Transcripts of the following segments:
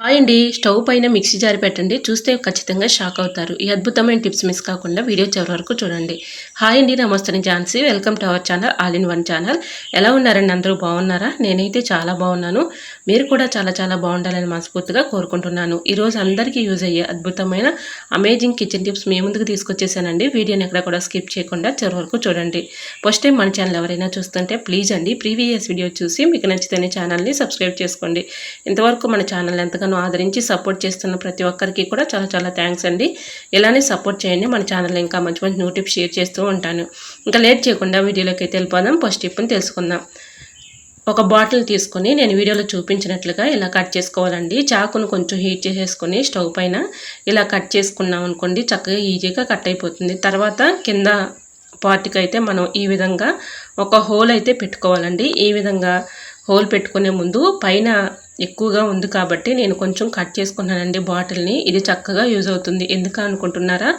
Hi అండి. Stove పైన mixie jar పెట్టండి. చూస్తే ఖచ్చితంగా షాక్ అవుతారు. ఈ అద్భుతమైన టిప్స్ మిస్ కాకుండా వీడియో చివరి వరకు చూడండి. హాయ్ అండి. నమస్తే, నేను Jhansi. Welcome to our channel all in one channel. ఎలా ఉన్నారండి? అందరూ బాగున్నారా? నేనైతే చాలా బాగున్నాను. మీరు కూడా చాలా చాలా బాగుండాలని మనస్ఫూర్తిగా కోరుకుంటున్నాను. ఈరోజు అందరికీ యూజ్ అయ్యే అద్భుతమైన అమేజింగ్ కిచెన్ టిప్స్ మీ ముందుకు తీసుకొచ్చేసానండి. వీడియోని ఎక్కడ కూడా స్కిప్ చేయకుండా చివరి వరకు చూడండి. ఫస్ట్ టైం మన ఛానల్ ఎవరైనా చూస్తుంటే ప్లీజ్ అండి ప్రీవియస్ వీడియో చూసి మీకు నచ్చితేనే ఛానల్ని సబ్స్క్రైబ్ చేసుకోండి. ఇంతవరకు మన ఛానల్ ఎంతగానో ఆదరించి సపోర్ట్ చేస్తున్న ప్రతి ఒక్కరికి కూడా చాలా చాలా థ్యాంక్స్ అండి. ఇలానే సపోర్ట్ చేయండి. మన ఛానల్ ఇంకా మంచి మంచి న్యూ టిప్స్ షేర్ చేస్తూ ఉంటాను. ఇంకా లేట్ చేయకుండా వీడియోలోకి అయితే వెళ్ళిపోదాం. ఫస్ట్ టిప్ని తెలుసుకుందాం. ఒక బాటిల్ తీసుకొని నేను వీడియోలో చూపించినట్లుగా ఇలా కట్ చేసుకోవాలండి. చాకును కొంచెం హీట్ చేసేసుకొని స్టవ్ పైన ఇలా కట్ చేసుకున్నాం అనుకోండి, చక్కగా ఈజీగా కట్ అయిపోతుంది. తర్వాత కింద పార్ట్కి అయితే మనం ఈ విధంగా ఒక హోల్ అయితే పెట్టుకోవాలండి. ఈ విధంగా హోల్ పెట్టుకునే ముందు పైన ఎక్కువగా ఉంది కాబట్టి నేను కొంచెం కట్ చేసుకున్నానండి బాటిల్ని. ఇది చక్కగా యూజ్ అవుతుంది. ఎందుకు అనుకుంటున్నారా?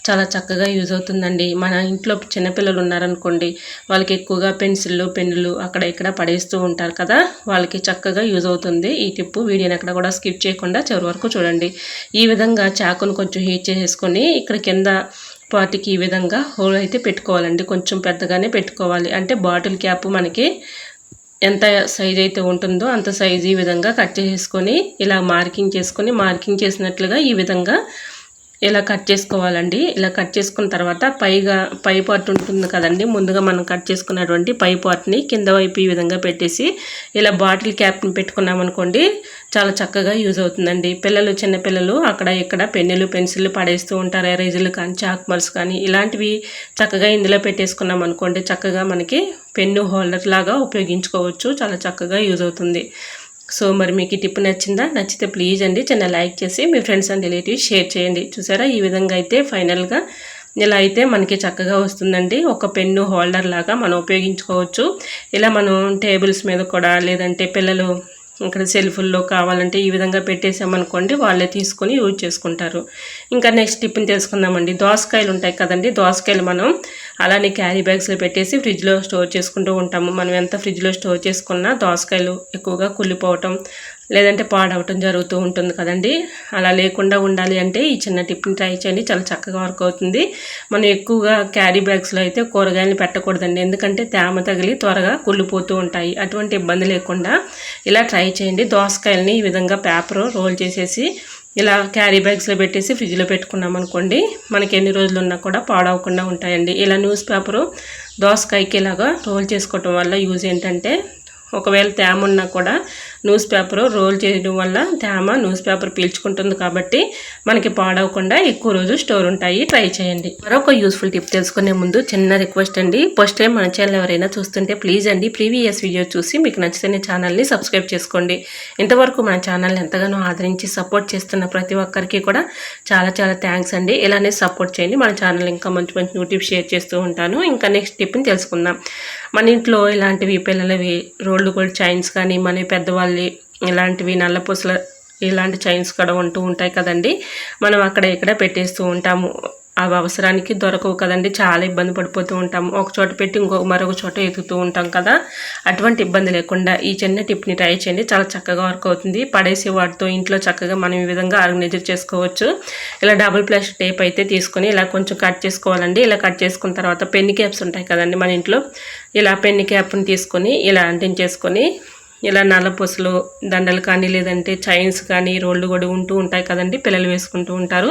చాలా చక్కగా యూజ్ అవుతుందండి. మన ఇంట్లో చిన్నపిల్లలు ఉన్నారనుకోండి, వాళ్ళకి ఎక్కువగా పెన్సిళ్ళు పెన్నులు అక్కడ ఇక్కడ పడేస్తూ ఉంటారు కదా, వాళ్ళకి చక్కగా యూజ్ అవుతుంది ఈ టిప్పు. వీడియోని ఎక్కడ కూడా స్కిప్ చేయకుండా చివరి వరకు చూడండి. ఈ విధంగా చాకును కొంచెం హీట్ చేసేసుకొని ఇక్కడ కింద పార్టీకి ఈ విధంగా హోల్ అయితే పెట్టుకోవాలండి. కొంచెం పెద్దగానే పెట్టుకోవాలి. అంటే బాటిల్ క్యాప్ మనకి ఎంత సైజ్ అయితే ఉంటుందో అంత సైజ్ ఈ విధంగా కట్ చేసుకొని ఇలా మార్కింగ్ మార్కింగ్ చేసినట్లుగా ఈ విధంగా ఇలా కట్ చేసుకోవాలండి. ఇలా కట్ చేసుకున్న తర్వాత పై పార్ట్ ఉంటుంది కదండి, ముందుగా మనం కట్ చేసుకున్నటువంటి పై పార్ట్ని కింద వైపు ఈ విధంగా పెట్టేసి ఇలా బాటిల్ క్యాప్ని పెట్టుకున్నాం అనుకోండి, చాలా చక్కగా యూజ్ అవుతుందండి. చిన్నపిల్లలు అక్కడ ఇక్కడ పెన్నులు పెన్సిళ్ళు పడేస్తూ ఉంటారు, ఎరేజర్లు కానీ చాక్మర్స్ కానీ ఇలాంటివి చక్కగా ఇందులో పెట్టేసుకున్నాం అనుకోండి, చక్కగా మనకి పెన్ను హోల్డర్ లాగా ఉపయోగించుకోవచ్చు. చాలా చక్కగా యూజ్ అవుతుంది. సో మరి మీకు ఈ టిప్ నచ్చిందా? నచ్చితే ప్లీజ్ అండి చిన్న లైక్ చేసి మీ ఫ్రెండ్స్ అండ్ రిలేటివ్స్ షేర్ చేయండి. చూసారా, ఈ విధంగా అయితే ఫైనల్గా ఇలా అయితే మనకి చక్కగా వస్తుందండి. ఒక పెన్ను హోల్డర్ లాగా మనం ఉపయోగించుకోవచ్చు. ఇలా మనం టేబుల్స్ మీద కూడా, లేదంటే పిల్లలు ఇక్కడ సెల్ఫుల్లో కావాలంటే ఈ విధంగా పెట్టేసామనుకోండి, వాళ్ళే తీసుకొని యూజ్ చేసుకుంటారు. ఇంకా నెక్స్ట్ టిప్ని తెలుసుకుందామండి. దోసకాయలు ఉంటాయి కదండి, దోసకాయలు మనం అలానే క్యారీ బ్యాగ్స్లో పెట్టేసి ఫ్రిడ్జ్లో స్టోర్ చేసుకుంటూ ఉంటాము. మనం ఎంత ఫ్రిడ్జ్లో స్టోర్ చేసుకున్నా దోసకాయలు ఎక్కువగా కుళ్ళిపోవటం లేదంటే పాడవటం జరుగుతూ ఉంటుంది కదండి. అలా లేకుండా ఉండాలి అంటే ఈ చిన్న టిప్ని ట్రై చేయండి. చాలా చక్కగా వర్క్ అవుతుంది. మనం ఎక్కువగా క్యారీ బ్యాగ్స్లో అయితే కూరగాయలు పెట్టకూడదండి, ఎందుకంటే తేమ తగిలి త్వరగా కుళ్ళిపోతూ ఉంటాయి. అటువంటి ఇబ్బంది లేకుండా ఇలా ట్రై చేయండి. దోసకాయలని ఈ విధంగా పేపర్ రోల్ చేసేసి ఇలా క్యారీ బ్యాగ్స్లో పెట్టేసి ఫ్రిడ్జ్లో పెట్టుకున్నాం అనుకోండి, మనకి ఎన్ని రోజులు ఉన్నా కూడా పాడవకుండా ఉంటాయండి. ఇలా న్యూస్ పేపరు దోసకాయకి ఇలాగా రోల్ చేసుకోవటం వల్ల యూజ్ ఏంటంటే, ఒకవేళ తేమ ఉన్నా కూడా న్యూస్ పేపర్ రోల్ చేయడం వల్ల తేమ న్యూస్ పేపర్ పీల్చుకుంటుంది కాబట్టి మనకి పాడవకుండా ఎక్కువ రోజు స్టోర్ ఉంటాయి. ట్రై చేయండి. మరొక యూస్ఫుల్ టిప్ తెలుసుకునే ముందు చిన్న రిక్వెస్ట్ అండి. ఫస్ట్ టైం మన ఛానల్ ఎవరైనా చూస్తుంటే ప్లీజ్ అండి ప్రీవియస్ వీడియో చూసి మీకు నచ్చితే ఛానల్ని సబ్స్క్రైబ్ చేసుకోండి. ఇంతవరకు మన ఛానల్ని ఎంతగానో ఆదరించి సపోర్ట్ చేస్తున్న ప్రతి ఒక్కరికి కూడా చాలా చాలా థ్యాంక్స్ అండి. ఇలానే సపోర్ట్ చేయండి. మన ఛానల్ ఇంకా మంచి మంచి న్యూ టిప్స్ షేర్ చేస్తూ ఉంటాను. ఇంకా నెక్స్ట్ టిప్ని తెలుసుకుందాం. మన ఇంట్లో ఇలాంటివి పిల్లలవి రోల్డ్ గోల్డ్ చైన్స్ కానీ, మన పెద్దవాళ్ళు ఇలాంటివి నల్లపూసల ఇలాంటి చైన్స్ కూడా ఉంటూ ఉంటాయి కదండి, మనం అక్కడ ఇక్కడ పెట్టేస్తూ ఉంటాము. అవి అవసరానికి దొరకవు కదండి, చాలా ఇబ్బంది పడిపోతూ ఉంటాము. ఒక చోట పెట్టి మరొక చోట ఎదుగుతూ ఉంటాం కదా. అటువంటి ఇబ్బంది లేకుండా ఈ చిన్న టిప్ని ట్రై చేయండి. చాలా చక్కగా వర్క్ అవుతుంది. పడేసే వాటితో ఇంట్లో చక్కగా మనం ఈ విధంగా ఆర్గనైజర్ చేసుకోవచ్చు. ఇలా డబుల్ ప్లాస్టిక్ టేప్ అయితే తీసుకొని ఇలా కొంచెం కట్ చేసుకోవాలండి. ఇలా కట్ చేసుకున్న తర్వాత పెన్ క్యాప్స్ ఉంటాయి కదండి మన ఇంట్లో, ఇలా పెన్ క్యాప్ని తీసుకొని ఇలా అంటించేసుకొని ఇలా నల్లపూసలు దండలు కానీ, లేదంటే చైన్స్ కానీ, రోళ్ళు కూడా ఉంటూ ఉంటాయి కదండి, పిల్లలు వేసుకుంటూ ఉంటారు.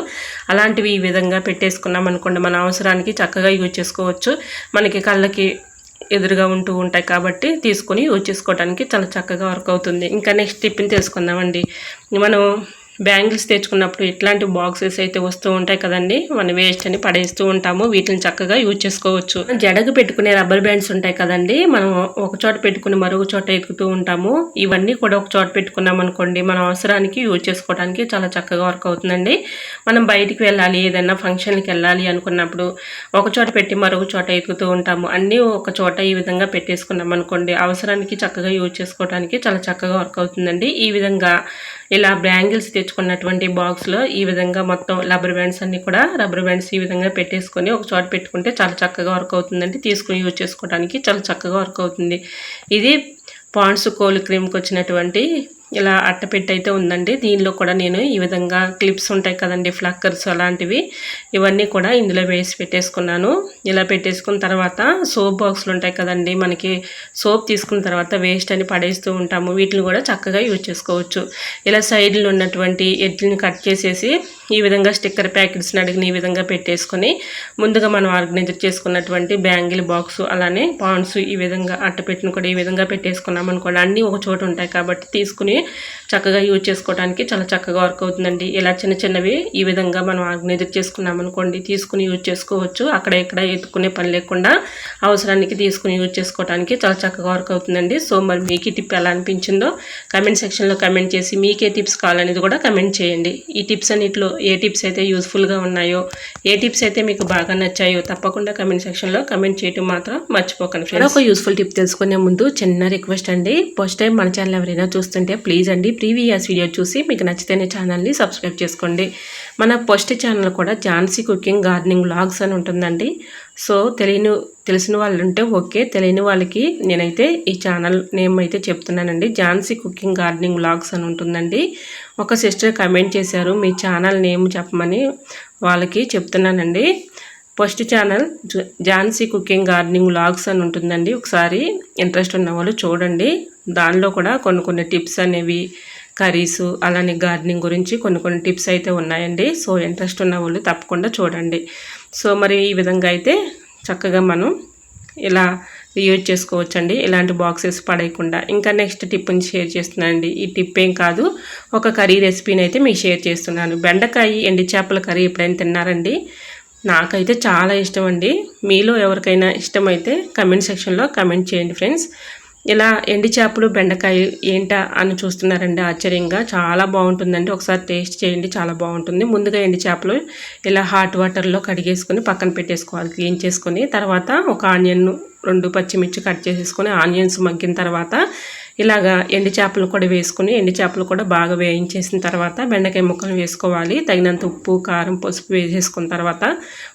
అలాంటివి ఈ విధంగా పెట్టేసుకున్నాం అనుకోండి, మన అవసరానికి చక్కగా యూజ్ చేసుకోవచ్చు. మనకి కళ్ళకి ఎదురుగా ఉంటూ ఉంటాయి కాబట్టి తీసుకొని యూజ్ చేసుకోవడానికి చాలా చక్కగా వర్క్ అవుతుంది. ఇంకా నెక్స్ట్ టిప్ని తెలుసుకుందామండి. మనం బ్యాంగిల్స్ తెచ్చుకున్నప్పుడు ఇట్లాంటి బాక్సెస్ అయితే వస్తూ ఉంటాయి కదండి, మనం వేస్ట్ అని పడేస్తూ ఉంటాము. వీటిని చక్కగా యూజ్ చేసుకోవచ్చు. జడకు పెట్టుకునే రబ్బర్ బ్యాండ్స్ ఉంటాయి కదండి, మనం ఒక చోట పెట్టుకుని మరొక చోట ఎత్తుకుతూ ఉంటాము. ఇవన్నీ కూడా ఒక చోట పెట్టుకున్నాం అనుకోండి, మన అవసరానికి యూజ్ చేసుకోవడానికి చాలా చక్కగా వర్క్ అవుతుందండి. మనం బయటికి వెళ్ళాలి, ఏదైనా ఫంక్షన్కి వెళ్ళాలి అనుకున్నప్పుడు ఒక చోట పెట్టి మరొక చోట ఎత్తుకుతూ ఉంటాము. అన్నీ ఒక చోట ఈ విధంగా పెట్టేసుకున్నాం అనుకోండి, అవసరానికి చక్కగా యూజ్ చేసుకోవడానికి చాలా చక్కగా వర్క్ అవుతుందండి. ఈ విధంగా ఇలా బ్యాంగిల్స్ తెచ్చుకున్నటువంటి బాక్స్లో ఈ విధంగా మొత్తం రబ్బర్ బ్యాండ్స్ అన్నీ కూడా రబ్బర్ బ్యాండ్స్ ఈ విధంగా పెట్టేసుకొని ఒక చోట పెట్టుకుంటే చాలా చక్కగా వర్క్ అవుతుందండి. తీసుకొని యూజ్ చేసుకోవడానికి చాలా చక్కగా వర్క్ అవుతుంది. ఇది పాండ్స్ కోల్డ్ క్రీమ్కి వచ్చినటువంటి ఇలా అట్టపెట్టి అయితే ఉందండి. దీనిలో కూడా నేను ఈ విధంగా క్లిప్స్ ఉంటాయి కదండి, ఫ్లక్కర్స్ అలాంటివి, ఇవన్నీ కూడా ఇందులో వేసి పెట్టేసుకున్నాను. ఇలా పెట్టేసుకున్న తర్వాత సోప్ బాక్సులు ఉంటాయి కదండి, మనకి సోప్ తీసుకున్న తర్వాత వేస్ట్ అని పడేస్తూ ఉంటాము, వీటిని కూడా చక్కగా యూజ్ చేసుకోవచ్చు. ఇలా సైడ్లో ఉన్నటువంటి ఎడ్లని కట్ చేసేసి ఈ విధంగా స్టిక్కర్ ప్యాకెట్స్ని అడిగిన ఈ విధంగా పెట్టేసుకొని ముందుగా మనం ఆర్గనైజర్ చేసుకున్నటువంటి బ్యాంగిల్ బాక్సు అలానే పాండ్స్ ఈ విధంగా అట్టపెట్టిన కూడా ఈ విధంగా పెట్టేసుకున్నాం అనుకోండి, అన్నీ ఒక చోట ఉంటాయి కాబట్టి తీసుకుని చక్కగా యూజ్ చేసుకోవడానికి చాలా చక్కగా వర్క్ అవుతుందండి. ఇలా చిన్న చిన్నవి ఈ విధంగా మనం ఆర్గనైజర్ చేసుకున్నాం అనుకోండి, తీసుకుని యూజ్ చేసుకోవచ్చు. అక్కడ ఇక్కడ ఎత్తుకునే పని లేకుండా అవసరానికి తీసుకుని యూజ్ చేసుకోవడానికి చాలా చక్కగా వర్క్ అవుతుందండి. సో మరి మీకు ఈ టిప్ ఎలా అనిపించిందో కమెంట్ సెక్షన్లో కమెంట్ చేసి మీకే టిప్స్ కావాలనేది కూడా కమెంట్ చేయండి. ఈ టిప్స్ అన్నిటిలో ఏ టిప్స్ అయితే యూస్ఫుల్గా ఉన్నాయో, ఏ టిప్స్ అయితే మీకు బాగా నచ్చాయో తప్పకుండా కమెంట్ సెక్షన్లో కమెంట్ చేయడం మాత్రం మర్చిపోకండి. ఒక యూస్ఫుల్ టిప్ తెలుసుకునే ముందు చిన్న రిక్వెస్ట్ అండి, ఫస్ట్ టైం మన ఛానల్ ఎవరైనా చూస్తుంటే ప్లీజ్ అండి ప్రీవియస్ వీడియో చూసి మీకు నచ్చితేనే ఛానల్ని సబ్స్క్రైబ్ చేసుకోండి. మన ఫస్ట్ ఛానల్ కూడా ఝాన్సీ కుకింగ్ గార్డెనింగ్ వ్లాగ్స్ అని ఉంటుందండి. సో తెలిసిన వాళ్ళు ఉంటే ఓకే, తెలియని వాళ్ళకి నేనైతే ఈ ఛానల్ నేమ్ అయితే చెప్తున్నానండి. ఝాన్సీ కుకింగ్ గార్డెనింగ్ వ్లాగ్స్ అని ఉంటుందండి. ఒక సిస్టర్ కమెంట్ చేశారు మీ ఛానల్ నేమ్ చెప్పమని, వాళ్ళకి చెప్తున్నానండి. First channel Jhansi cooking gardening vlogs అని ఉంటుందండి. ఒకసారి ఇంట్రెస్ట్ ఉన్న వాళ్ళు చూడండి. దానిలో కూడా కొన్ని టిప్స్ అనేవి, కర్రీస్ అలానే గార్డెనింగ్ గురించి కొన్ని టిప్స్ అయితే ఉన్నాయండి. సో ఇంట్రెస్ట్ ఉన్న వాళ్ళు తప్పకుండా చూడండి. సో మరి ఈ విధంగా అయితే చక్కగా మనం ఇలా యూజ్ చేసుకోవచ్చండి, ఇలాంటి బాక్సెస్ పడేయకుండా. ఇంకా నెక్స్ట్ టిప్ని షేర్ చేస్తున్నానండి. ఈ టిప్ ఏం కాదు, ఒక కర్రీ రెసిపీని అయితే మీకు షేర్ చేస్తున్నాను. బెండకాయ ఎండి చేపల కర్రీ ఎప్పుడైనా తిన్నారండి? నాకైతే చాలా ఇష్టం అండి. మీలో ఎవరికైనా ఇష్టమైతే కమెంట్ సెక్షన్లో కమెంట్ చేయండి ఫ్రెండ్స్. ఇలా ఎండి చేపలు బెండకాయ ఏంటా అని చూస్తున్నారండి ఆశ్చర్యంగా, చాలా బాగుంటుందండి. ఒకసారి టేస్ట్ చేయండి, చాలా బాగుంటుంది. ముందుగా ఎండి చేపలు ఇలా హాట్ వాటర్లో కడిగేసుకొని పక్కన పెట్టేసుకోవాలి, క్లీన్ చేసుకొని. తర్వాత ఒక ఆనియన్ 2 పచ్చిమిర్చి కట్ చేసేసుకొని ఆనియన్స్ మగ్గిన తర్వాత ఇలాగా ఎండి చేపలు కూడా వేసుకుని ఎండి చేపలు కూడా బాగా వేయించేసిన తర్వాత బెండకాయ ముక్కలు వేసుకోవాలి. తగినంత ఉప్పు కారం పసుపు వేసేసుకున్న తర్వాత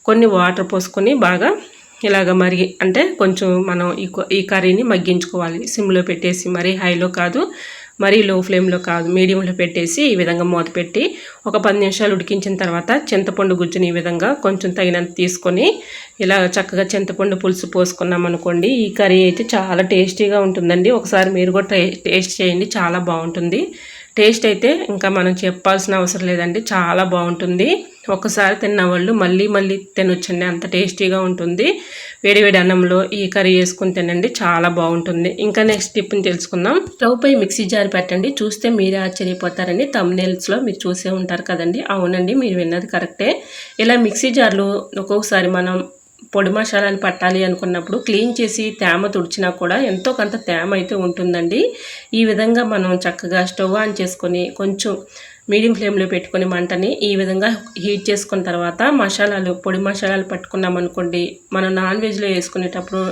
కొన్ని వాటర్ పోసుకొని బాగా ఇలాగ మరిగి అంటే కొంచెం మనం ఈ కర్రీని మగ్గించుకోవాలి. సిమ్లో పెట్టేసి, మరీ హైలో కాదు మరీ లో ఫ్లేమ్లో కాదు, మీడియంలో పెట్టేసి ఈ విధంగా మూత పెట్టి ఒక 10 నిమిషాలు ఉడికించిన తర్వాత చింతపండు గుజ్జుని ఈ విధంగా కొంచెం తగినంత తీసుకొని ఇలా చక్కగా చింతపండు పులుసు పోసుకున్నాం అనుకోండి, ఈ కర్రీ అయితే చాలా టేస్టీగా ఉంటుందండి. ఒకసారి మీరు కూడా టేస్ట్ చేయండి, చాలా బాగుంటుంది. టేస్ట్ అయితే ఇంకా మనం చెప్పాల్సిన అవసరం లేదండి, చాలా బాగుంటుంది. ఒకసారి తిన్న వాళ్ళు మళ్ళీ మళ్ళీ తినొచ్చండి, అంత టేస్టీగా ఉంటుంది. వేడివేడి అన్నంలో ఈ కర్రీ వేసుకుని తినండి, చాలా బాగుంటుంది. ఇంకా నెక్స్ట్ టిప్ని తెలుసుకుందాం. స్టవ్ పై మిక్సీ జార్ పెట్టండి, చూస్తే మీరే ఆశ్చర్యపోతారండి. థంబ్నెయిల్స్లో మీరు చూసే ఉంటారు కదండి. అవునండి, మీరు విన్నది కరెక్టే. ఇలా మిక్సీ జార్లో ఒక్కొక్కసారి మనం పొడి మసాలాలు పట్టాలి అనుకున్నప్పుడు క్లీన్ చేసి తేమ తుడిచినా కూడా ఎంతో కొంత తేమ అయితే ఉంటుందండి. ఈ విధంగా మనం చక్కగా స్టవ్ ఆన్ చేసుకొని కొంచెం మీడియం ఫ్లేమ్లో పెట్టుకొని మంటని ఈ విధంగా హీట్ చేసుకున్న తర్వాత పొడి మసాలాలు పట్టుకున్నాం అనుకోండి, మనం నాన్ వెజ్లో వేసుకునేటప్పుడు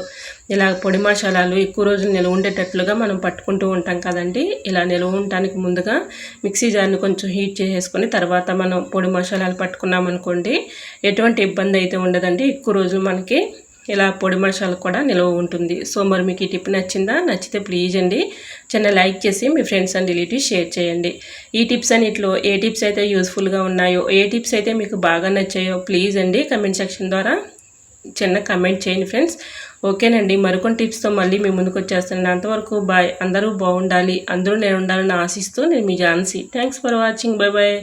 ఇలా పొడి మసాలాలు ఎక్కువ రోజులు నిల్వ ఉండేటట్లుగా మనం పట్టుకుంటూ ఉంటాం కదండి. ఇలా నిల్వ ఉండటానికి ముందుగా మిక్సీ జార్ని కొంచెం హీట్ చేసేసుకొని తర్వాత మనం పొడి మసాలాలు పట్టుకున్నాం అనుకోండి, ఎటువంటి ఇబ్బంది అయితే ఉండదండి. ఎక్కువ రోజులు మనకి ఇలా పొడి మసాలా కూడా నిల్వ ఉంటుంది. సో మరి మీకు ఈ టిప్ నచ్చిందా? నచ్చితే ప్లీజ్ అండి చిన్న లైక్ చేసి మీ ఫ్రెండ్స్ అండ్ రిలేటివ్స్ షేర్ చేయండి. ఈ టిప్స్ అన్నిటిలో ఏ టిప్స్ అయితే యూస్ఫుల్గా ఉన్నాయో, ఏ టిప్స్ అయితే మీకు బాగా నచ్చాయో ప్లీజ్ అండి కమెంట్ సెక్షన్ ద్వారా చిన్న కమెంట్ చేయండి ఫ్రెండ్స్. ఓకేనండి, మరికొన్ని టిప్స్తో మళ్ళీ మీ ముందుకు వచ్చేస్తాను. అంతవరకు బాయ్. అందరూ బాగుండాలి, అందరూ నేను ఉండాలని ఆశిస్తూ నేను మీ Jhansi. Thanks for watching. Bye bye.